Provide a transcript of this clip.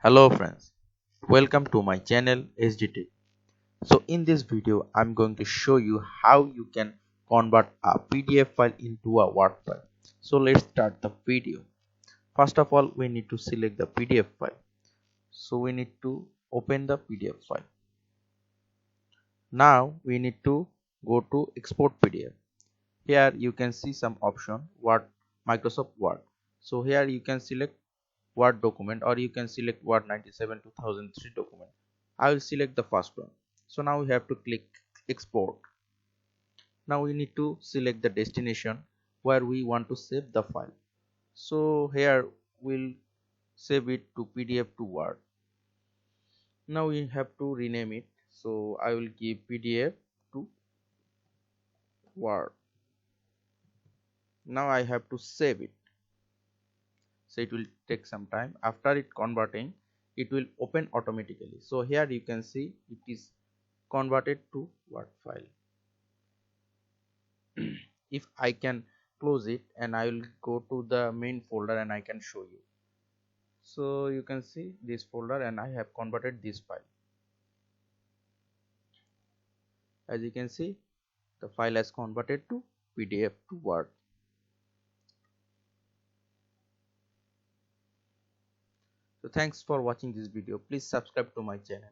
Hello friends, welcome to my channel SDT. So in this video I'm going to show you how you can convert a PDF file into a Word file. So let's start the video. First of all we need to select the PDF file. So we need to open the PDF file. Now we need to go to export PDF. Here you can see some option Word, Microsoft Word. So here you can select Word document or you can select Word 97 2003 document. I will select the first one. So now we have to click export. Now we need to select the destination where we want to save the file. So here we'll save it to PDF to Word. Now we have to rename it. So I will give PDF to Word. Now I have to save it. So it will take some time. After it converting, it will open automatically. So here you can see it is converted to Word file. If I can close it and I will go to the main folder and I can show you. So you can see this folder and I have converted this file. As you can see, the file has converted to PDF to Word. So thanks for watching this video. Please subscribe to my channel.